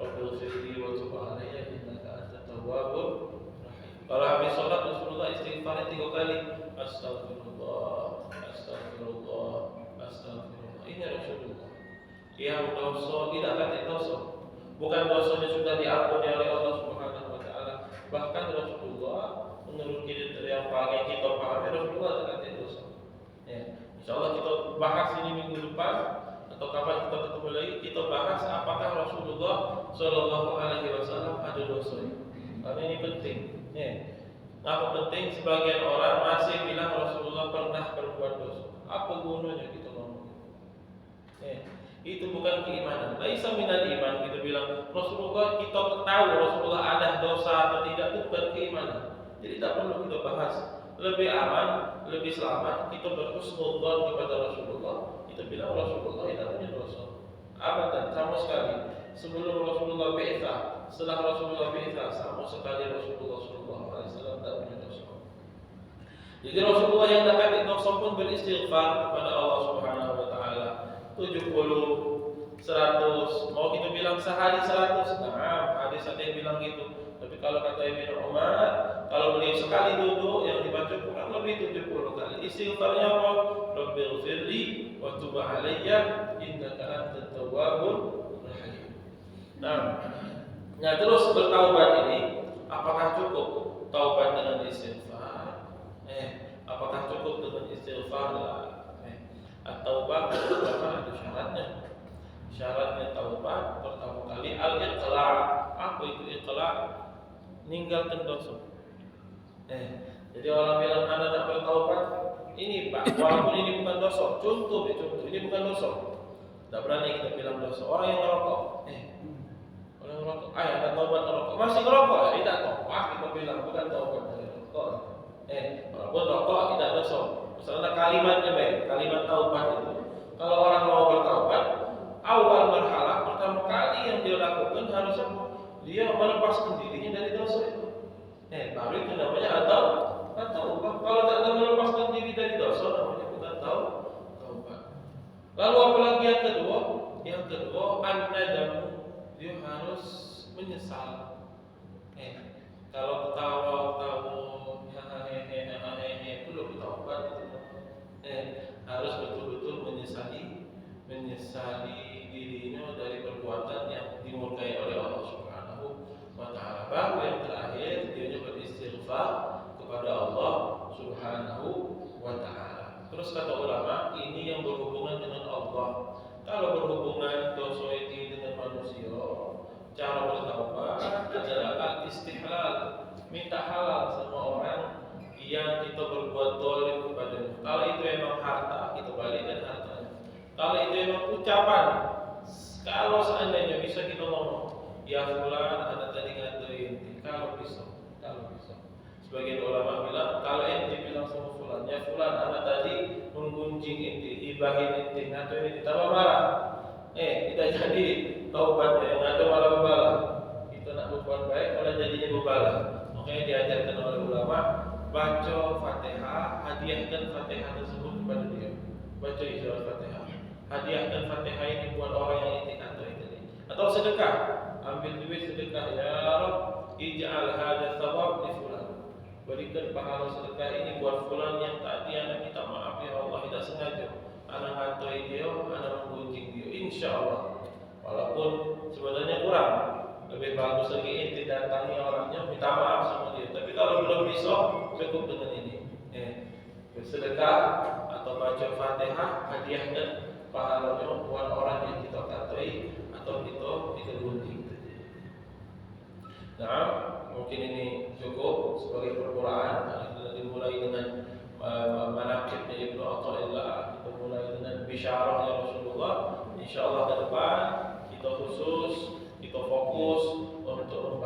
Speaker 1: Rabbil firli wa tub alayya innaka antat tawwabur rahim. Kalau habis sholat Rasulullah istighfarnya 3 kali. Astagfirullah, astagfirullah, astagfirullah. Ini Rasulullah. Yang dosa tidak akan dosa. Bukan dosanya sudah diampuni oleh Allah Subhanahu wa taala. Bahkan Rasulullah menurut kita yang paling kita pahami Rasulullah tidak dosa. Ya. Insyaallah kita bahas ini minggu depan atau kapan kita ketemu lagi kita bahas apakah Rasulullah Shallallahu Alaihi Wasallam ada dosa. Karena ini penting. Ya. Apa penting sebagian orang masih bilang Rasulullah pernah berbuat dosa. Apa gunanya kita ngomong? Ya. Itu bukan keimanan. Laisa minal iman kita bilang Rasulullah kita tahu Rasulullah ada dosa atau tidak itu bukan keimanan. Jadi tak perlu kita bahas. Lebih aman, lebih selamat kita berhusnudzon kepada Rasulullah. Kita bilang Rasulullah tidak punya dosa. Abadan sama sekali. Sebelum Rasulullah bi'tsah, setelah Rasulullah bi'tsah sama sekali Rasulullah sallallahu alaihi wasallam tidak punya dosa. Jadi Rasulullah yang dapat dosa pun beristighfar kepada Allah Subhanahu wa taala. 70, 100, mau kita bilang sehari 100. Nah, hadis ada yang bilang gitu. Tapi kalau kata Ibnu Umar, kalau beliau sekali duduk yang dibaca kurang lebih 70 kali. Istighfarnya apa? Rabbil firli wa tub alayya innaka antat tawwabur rahim. Nah, terus bertaubat ini apakah cukup taubat dengan istighfar? Apakah cukup dengan istighfar? At-taubah pertama ada syaratnya. Syaratnya taubat pertama kali al-iqla'. Apa itu iqla'? Ninggalkan dosa. Jadi orang bilang anak nak bertaubat, ini Pak, walaupun ini bukan dosa. Contoh, ini bukan dosa. Tidak berani kita bilang dosa. Orang yang merokok, orang yang merokok, ada taubat merokok, masih merokok, tidak taubat. Kita bilang bukan taubat dari rokok. Walaupun rokok tidak dosa. Misalnya kalimatnya baik, kalimat taubat itu. Kalau orang mau bertaubat, awal marhalah pertama kali yang dia lakukan harus apa? Dia melepaskan dirinya dari dosa itu. Baru itu namanya atau kalau tidak melepaskan diri dari dosa namanya bukan taubat. Lalu apalagi yang kedua? Yang kedua an-nadamu, dia harus menyesal. Kalau ketawa itu lebih taubat. Harus betul-betul menyesali dirinya dari perbuatan yang dimurkai oleh Allah Subhanahu wa taala. Baru yang terakhir dia beristighfar kepada Allah Subhanahu wa taala. Terus kata ulama, ini yang berhubungan dengan Allah. Kalau berhubungan dosa ini dengan manusia, cara bertaubat adalah al-istihlal, minta halal sama orang yang kita berbuat zalim kepadanya. Kalau itu memang harta, kita balikkan hartanya. Kalau itu memang ucapan, kalau seandainya bisa kita ngomong, ya fulan ada tadi ngatain, kalau bisa. Sebagian ulama bilang, kalau ente bilang sama fulan, ya fulan ada tadi menggunjing ente, ibahin ente, ngatain ente, tambah marah. Kita jadi taubatnya, yang ada malah berbala. Kita nak berbuat baik, malah jadinya berbala. Makanya diajarkan oleh ulama, baca Fatihah, hadiahkan Fatihah tersebut kepada dia. Baca ijazah Fatihah. Hadiahkan Fatihah ini buat orang yang itikad tadi. Atau sedekah, ambil duit sedekah, ya Rabb, ij'al hadza thawab li fulan. Berikan pahala sedekah ini buat fulan yang tadi anak minta maaf ya Allah tidak sengaja. Anak ngatoi dia, anak menggunjing dia. Insyaallah. Walaupun sebenarnya kurang, lebih bagus lagi ente datangi orangnya minta maaf sama dia. Tapi kalau belum bisa, cukup dengan ini. Bersedekah atau baca Fatihah, hadiahkan pahalanya buat orang yang kita katai atau kita gunjing. Nah, mungkin ini cukup sebagai permulaan. Kita dimulai dengan manaqibnya Ibnu Athaillah, kita mulai dengan bisyarahnya Rasulullah. Insyaallah ke depan kita khusus, kita fokus untuk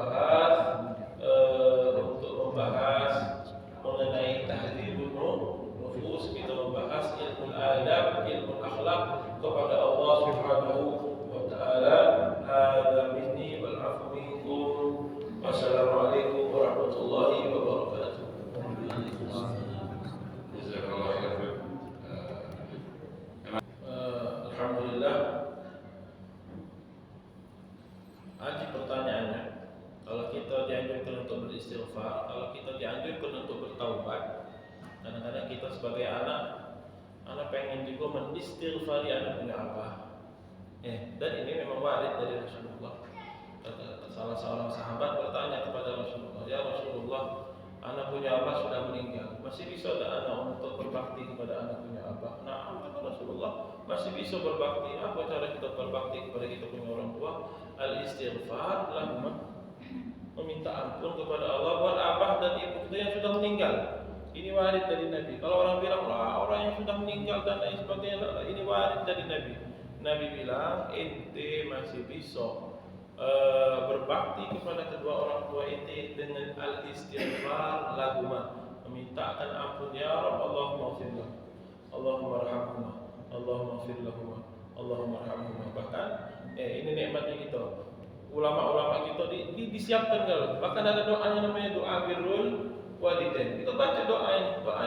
Speaker 1: membahas mengenai tahdzibun nufus, kita membahas ilmu adab, ilmu akhlak kepada Allah Subhanahu wa taala. Hadza minni wal 'afwu minkum. Wassalamualaikum warahmatullahi wabarakatuh.
Speaker 2: Jazakallahu khairan.
Speaker 1: Alhamdulillah. Haji pertanyaannya, kalau kita dianjurkan untuk beristighfar, kalau kita dianjurkan untuk bertaubat, kadang-kadang kita sebagai anak pengen juga mengistighfari anak punya abah. Dan ini memang warid dari Rasulullah. Salah seorang sahabat bertanya kepada Rasulullah, ya Rasulullah, anak punya abah sudah meninggal, masih bisa tak anak untuk berbakti kepada anak punya abah? Nah, kata Rasulullah, masih bisa berbakti. Apa cara kita berbakti kepada kita punya orang tua? Al-istighfar, meminta ampun kepada Allah buat abah dan ibu kita yang sudah meninggal. Ini warid dari Nabi. Kalau orang bilang orang yang sudah meninggal dan lain sebagainya, ini warid dari Nabi. Nabi bilang, ente masih bisa berbakti kepada kedua orang tua ente dengan al-istighfar lahuma, memintakan ampun, ya Rabb, Allahumma firlah, Allahumma arhamhuma, Allahumma firlahuma, Allahumma arhamhuma. Bahkan ini nikmatnya kita. Ulama-ulama kita disiapkan kalau. Bahkan ada doanya namanya doa birrul walidain. Kita baca doa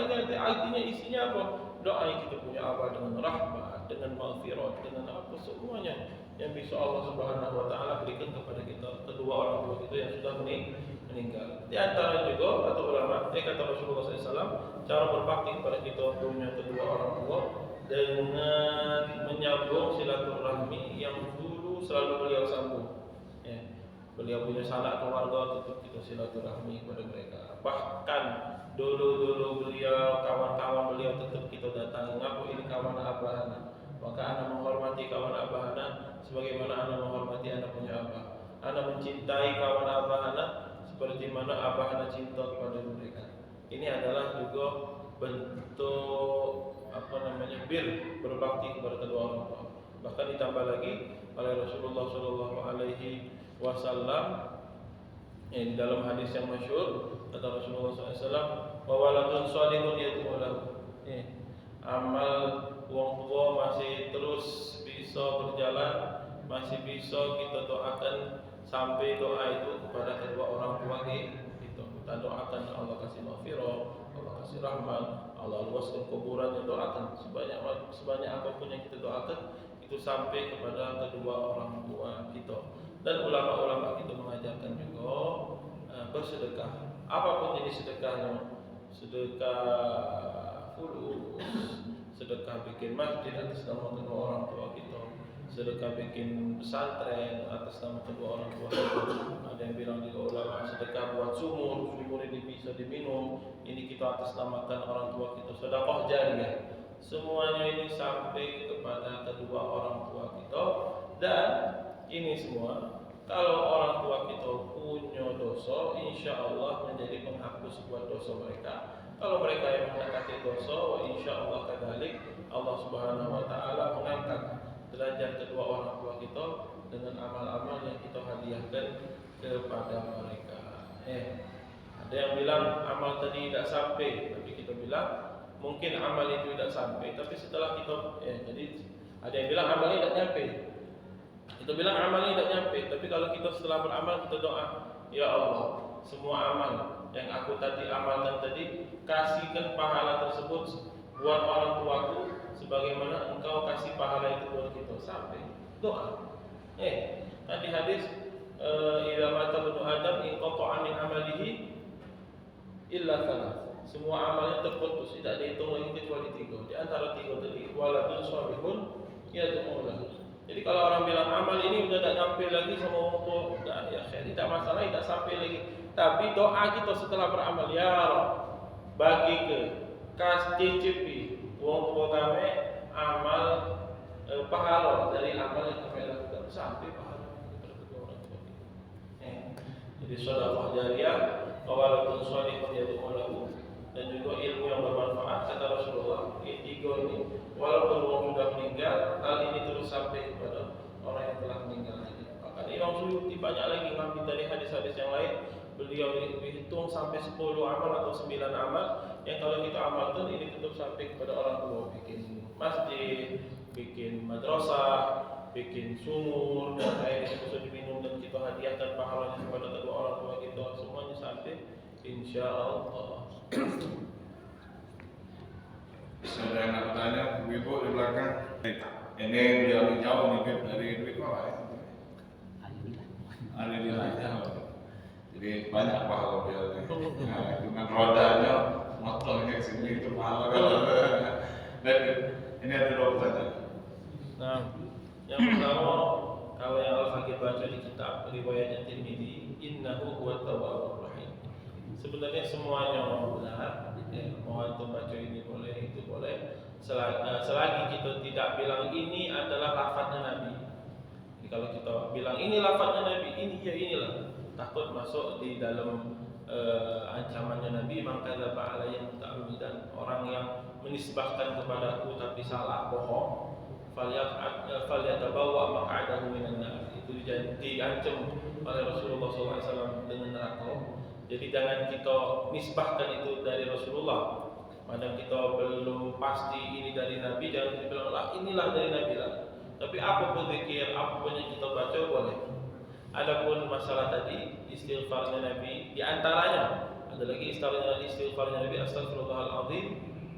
Speaker 1: ini artinya isinya apa? Doa yang kita punya apa dengan rahmat, dengan maghfirah, dengan apa semuanya yang bisa Allah Subhanahu wa taala berikan kepada kita kedua orang tua kita yang sudah meninggal. Di antara juga kata ulama, kata Rasulullah SAW, cara berbakti kepada kita punya kedua orang tua dengan menyambung silaturahmi yang dulu selalu beliau sambung. Beliau punya sanak keluarga, tetap kita silaturahmi kepada mereka. Bahkan dulu beliau, kawan-kawan beliau tetap kita datangi. Ngapu ini kawan abah, maka anak menghormati kawan abah anak sebagaimana anak menghormati anak punya abah. Anak mencintai kawan abah anak seperti mana abah anak cinta kepada mereka. Ini adalah juga bentuk berbakti kepada kedua orang tua. Bahkan ditambah lagi oleh Rasulullah SAW di dalam hadis yang masyhur, kata Rasulullah SAW, wa waladun shalihun yad'u lahu. Amal wong tua masih terus bisa berjalan, masih bisa kita doakan sampai doa itu kepada kedua orang tua kita. Kita doakan Allah kasih maghfirah, Allah kasih rahmat, Allah luaskan kuburannya, doakan sebanyak apapun yang kita doakan itu sampai kepada kedua orang tua kita. Dan ulama-ulama kita mengajarkan juga bersedekah. Apapun jenis sedekahnya, sedekah fulus, sedekah bikin masjid atas nama kedua orang tua kita, sedekah bikin pesantren atas nama kedua orang tua kita. Ada yang bilang juga ulama, sedekah buat sumur ini bisa diminum, ini kita atas namakan orang tua kita, sedekah jariyah. Semuanya ini sampai kepada kedua orang tua kita. Dan ini semua kalau orang tua kita punya dosa, insya Allah menjadi penghapus buat dosa mereka. Kalau mereka yang mendekati dosa, insya Allah kadalik Allah Subhanahu wa taala mengangkat derajat kedua orang tua kita dengan amal-amal yang kita hadiahkan kepada mereka. Ada yang bilang amal tadi tidak sampai, tapi kita bilang mungkin amal itu tidak sampai, tapi setelah kita jadi ada yang bilang amal ini tidak nyampe. Kita bilang amal ini tidak nyampe, tapi kalau kita setelah beramal kita doa, ya Allah, semua amal yang aku tadi amalkan tadi, kasihkan pahala tersebut buat orang tuaku sebagaimana engkau kasih pahala itu buat kita. Sampai doa. Tadi hadis idza mata ibnu Adam inqata'a min amalihi illa thalath. Semua amalnya terputus, tidak dihitung lagi kecuali 3. Di antara 3 tadi, waladun shalihun yad'u lahu. Jadi kalau orang bilang amal ini udah tidak sampai lagi sama orang tua, udah ya tidak masalah, tidak sampai lagi. Tapi doa kita setelah beramal, ya Rabb, bagi ke cicipi wong tua kami amal pahala dari amal yang kami lakukan, sampai pahala kepada kedua orang tua kita. Jadi sedekah jariyah, waladun shalihun yad'u lahu, dan juga ilmu yang bermanfaat. Kata Rasulullah, ini 3 ini walaupun orang sudah meninggal, hal ini terus sampai kepada orang yang telah meninggal. Bahkan Imam Suyuti banyak lagi ngambil dari hadis-hadis yang lain. Beliau hitung sampai 10 amal atau 9 amal yang kalau kita amalkan ini tetap sampai kepada orang tua. Bikin masjid, bikin madrasah, bikin sumur, dan air yang bisa diminum dan kita hadiahkan pahalanya kepada kedua orang tua kita, semuanya sampai insya Allah.
Speaker 2: Ada yang nak bertanya, ibu di belakang. Ini beliau jauh nih dari Wikola ya. Ada di lainnya. Jadi banyak pahala beliau nih. Nah, dengan rodanya motornya sini itu mahal kan. Dan ini ada dua pertanyaan.
Speaker 1: Nah, yang pertama, kalau yang Al-Fakir baca di kitab riwayatnya Tirmidzi, innahu huwat tawwabur rahim. Sebenarnya semuanya benar. Mau antum baca ini boleh, itu boleh. Selagi kita tidak bilang ini adalah lafaznya Nabi. Jadi kalau kita bilang ini lafaznya Nabi, ini ya inilah, takut masuk di dalam ancamannya Nabi, maka dzaba alayya muta'ammidan, orang yang menisbahkan kepadaku tapi salah, bohong, falyatabawwa maq'adahu minan nar. Itu diancam oleh Rasulullah SAW dengan neraka. Jadi jangan kita nisbahkan itu dari Rasulullah. Padahal kita belum pasti ini dari Nabi, jangan kita bilang lah inilah dari Nabi lah. Tapi apapun zikir, apapun yang kita baca boleh. Adapun masalah tadi istighfarnya Nabi, di antaranya ada lagi istighfarnya Nabi, astagfirullahaladzim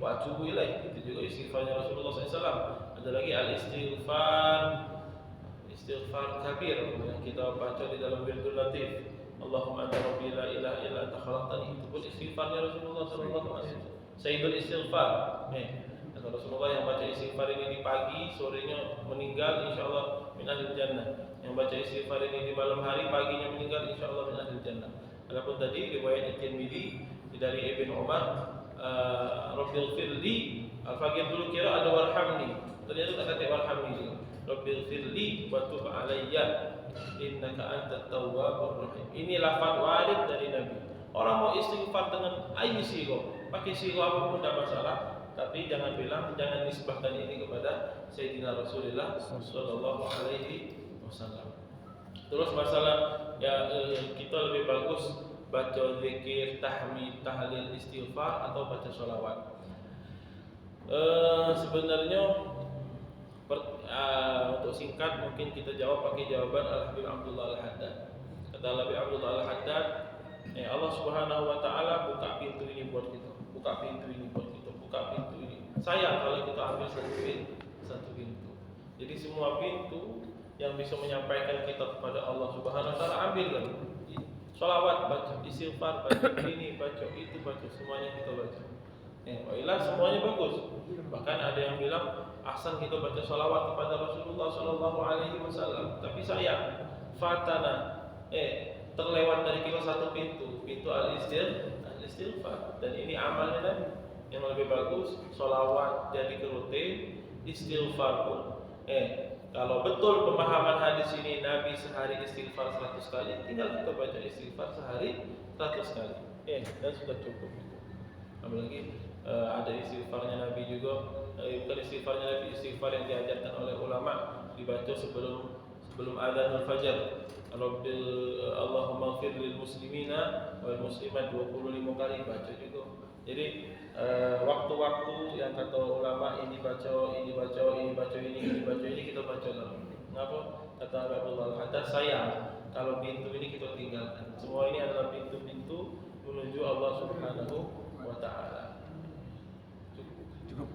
Speaker 1: wa atubu ilaih. Itu juga istighfarnya Rasulullah SAW. Ada lagi istighfar kabir yang kita baca di dalam wirdul latif. Allahumma anta rabbi la ilaha illa anta khalaqtani. Itu pun istighfarnya Rasulullah SAW. Sayyidul istighfar. Kata Rasulullah, yang baca istighfar ini di pagi, sorenya meninggal, insyaallah min ahlil jannah. Yang baca istighfar ini di malam hari, paginya meninggal, insyaallah min ahlil jannah. Adapun tadi riwayat Tirmidzi dari Ibn Umar, Rabbil firli, Al-Fakir dulu kira ada warhamni, ternyata tak kata warhamni juga. Rabbil firli wa tub alayya innaka antat tawwabur rahim. Ini lafaz warid dari Nabi. Orang mau istighfar dengan ayi sigo, pakai sigo apapun tidak masalah, tapi jangan bilang, jangan nisbahkan ini kepada Sayyidina Rasulullah Sallallahu Alaihi Wasallam. Terus masalah ya, kita lebih bagus baca zikir, tahmid, tahlil, istighfar atau baca sholawat. Sebenarnya untuk singkat mungkin kita jawab pakai jawaban Al-Habib Abdullah Al-Haddad. Kata Al-Habib Abdullah Al-Haddad, Allah Subhanahu wa taala buka pintu ini buat kita. Buka pintu ini buat kita. Buka pintu ini. Sayang kalau kita ambil satu pintu. Jadi semua pintu yang bisa menyampaikan kita kepada Allah Subhanahu wa taala ambilkan. Sholawat baca, istighfar baca, ini baca, itu baca, semuanya kita baca. Wailah semuanya bagus. Bahkan ada yang bilang ahsan kita baca sholawat kepada Rasulullah Sallallahu Alaihi Wasallam. Tapi sayang, fatana terlewat dari kita satu pintu al-istighfar. Dan ini amalnya Nabi. Yang lebih bagus sholawat jadi rutin, istighfar pun. Kalau betul pemahaman hadis ini Nabi sehari istighfar 100 kali, tinggal kita baca istighfar sehari 100 kali. Dan sudah cukup. Apalagi ada istighfarnya Nabi juga, bukan istighfarnya Nabi, istighfar yang diajarkan oleh ulama, dibaca sebelum adzanul fajar. Allahumma ighfir lil muslimina wal muslimat 25 kali baca juga. Jadi waktu-waktu yang kata ulama ini baca, ini baca, ini baca, ini baca, ini kita baca lah. Kenapa? Kata Abdullah Al-Haddad, sayang kalau pintu ini kita tinggalkan. Semua ini adalah pintu-pintu menuju Allah Subhanahu wa taala. Cukup.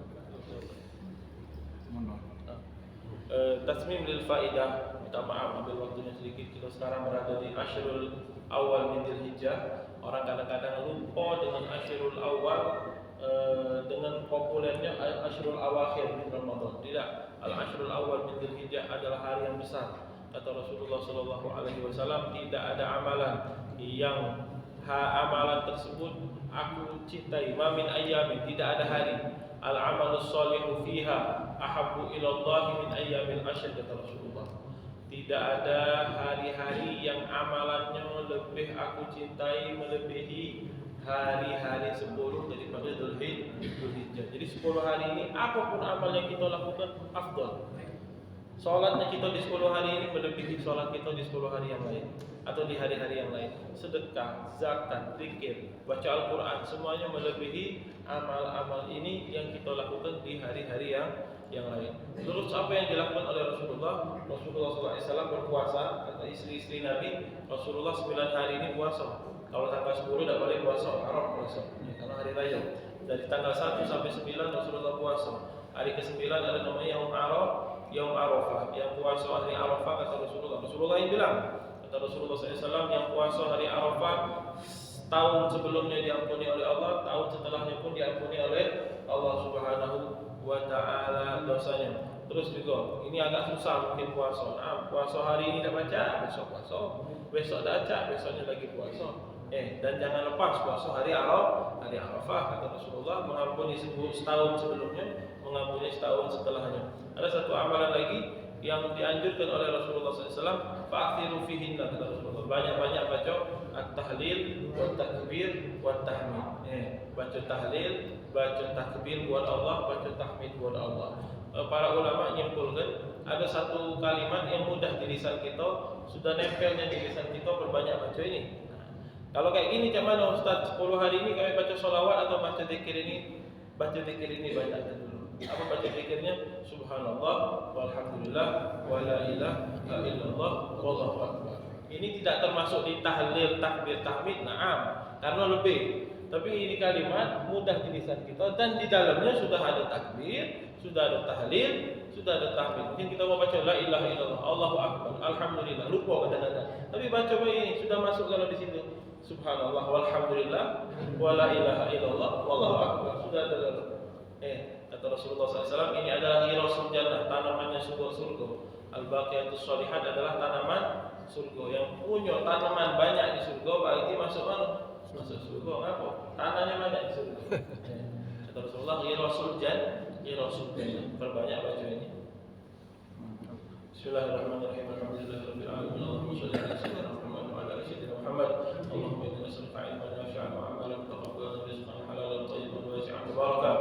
Speaker 1: Tasmim lil faidah. Minta maaf ambil waktunya sedikit. Kita sekarang berada di Ashrul Awal min Dzulhijjah. Orang kadang-kadang lupa dengan Ashrul Awal dengan populernya Ashrul Awakhir min Ramadan. Tidak, Al-Ashrul Awal min Dzulhijjah adalah hari yang besar. Kata Rasulullah Sallallahu Alaihi Wasallam, tidak ada amalan yang amalan tersebut aku cintai. Ma min ayyamin, tidak ada hari. Al-amalus shalihu fiha ahabbu ila Allah min ayyamil ashr, kata Rasulullah. Tidak ada hari-hari yang amalannya lebih aku cintai melebihi hari-hari 10 daripada Dzulhijjah. Jadi 10 hari ini apapun amal yang kita lakukan afdal. Salatnya kita di 10 hari ini melebihi salat kita di 10 hari yang lain atau di hari-hari yang lain. Sedekah, zakat, zikir, baca Al-Qur'an, semuanya melebihi amal-amal ini yang kita lakukan di hari-hari yang lain. Terus apa yang dilakukan oleh Rasulullah? Rasulullah SAW berpuasa, kata istri-istri Nabi, Rasulullah 9 hari ini puasa. Kalau tanggal 10 tidak boleh puasa, haram puasa. Karena hari raya. Dari tanggal 1 sampai 9 Rasulullah puasa. Hari ke-9 ada namanya Yaum Arafah. yaum Arafah, yang puasa hari Arafah kata Rasulullah yang bilang, kata Rasulullah SAW, yang puasa hari Arafah tahun sebelumnya diampuni oleh Allah, tahun setelahnya pun diampuni oleh Allah Subhanahu wa taala dosanya. Terus juga ini agak susah mungkin puasa. Puasa hari ini tak baca, besok puasa. Besok tak baca, besoknya lagi puasa. Dan jangan lepas puasa hari Arafah, kata Rasulullah, mengampuni setahun sebelumnya, mengampuni setahun setelahnya. Ada satu amalan lagi yang dianjurkan oleh Rasulullah SAW, fa'akhiru fihinna, kata Rasulullah, banyak-banyak baca at-tahlil, wat-takbir, wat-tahmid. Baca tahlil, baca takbir buat Allah, baca tahmid buat Allah. Para ulama menyimpulkan ada satu kalimat yang mudah di lisan kita, sudah nempelnya di lisan kita, berbanyak baca ini. Kalau kayak gini macam mana Ustaz? 10 hari ini kami baca sholawat atau baca zikir ini? Baca zikir ini banyak dulu. Apa baca zikirnya? Subhanallah, walhamdulillah, wa la ilaha illallah, wallahu akbar. Ini tidak termasuk di tahlil, takbir, tahmid, na'am, karena lebih. Tapi ini kalimat mudah di lisan kita dan di dalamnya sudah ada takbir, sudah ada tahlil, sudah ada tahmid. Mungkin kita mau baca la ilaha illallah, Allahu akbar, alhamdulillah, lupa kadang-kadang. Tapi baca ini sudah masuk kalau di situ. Subhanallah, walhamdulillah, wa la ilaha illallah, wallahu akbar, sudah ada dalam. Kata Rasulullah SAW, ini adalah ghirasul jannah, tanamannya surga. Al-baqiyatus shalihat adalah tanaman surga. Yang punya tanaman banyak di surga berarti masuk mana? Masuk surga. Kenapa? Tanahnya banyak di surga. Kata Rasulullah, ghirasul jannah. Perbanyak baca ini. Bismillahirrahmanirrahim. Alhamdulillahirabbil alamin. Allahumma shalli ala sayyidina Muhammad wa ala ali sayyidina Muhammad. Allahumma inna nas'aluka ilman nafi'an wa 'amalan mutaqabbalan wa rizqan halalan tayyiban wa wasi'an mubarakan.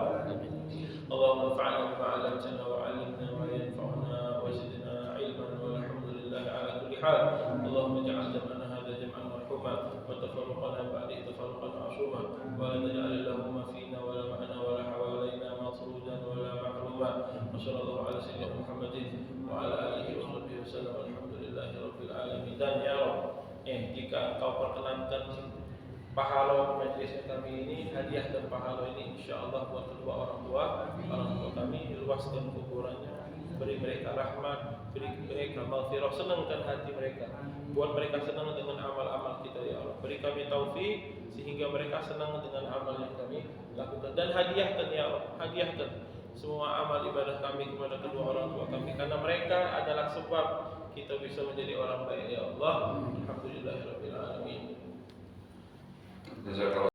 Speaker 1: اللهم انفعنا بما علمتنا وعلمنا ما ينفعنا وزدنا علما والحمد لله على كل حال. اللهم اجعل جمعنا هذا جمعا مرحوما وتفرقنا بعده تفرقا معصوما ولا تجعل اللهم فينا ولا معنا ولا حوالينا مطرودا ولا محروما. وصلى الله على سيدنا محمد وعلى اله وصحبه وسلم والحمد لله رب العالمين. Dan ya Rabb, jika engkau perkenankan pahala majlis kami ini, hadiah dan pahala ini insyaallah buat kedua orang tua kami, luaskan kuburannya, beri mereka rahmat, beri mereka maghfirah, senangkan hati mereka, buat mereka senang dengan amal-amal kita ya Allah. Beri kami taufik sehingga mereka senang dengan amal yang kami lakukan, dan hadiahkan ya Allah, hadiahkan semua amal ibadah kami kepada kedua orang tua kami, karena mereka adalah sebab kita bisa menjadi orang baik ya Allah. Alhamdulillahirabbil alamin.
Speaker 2: Jazakallah.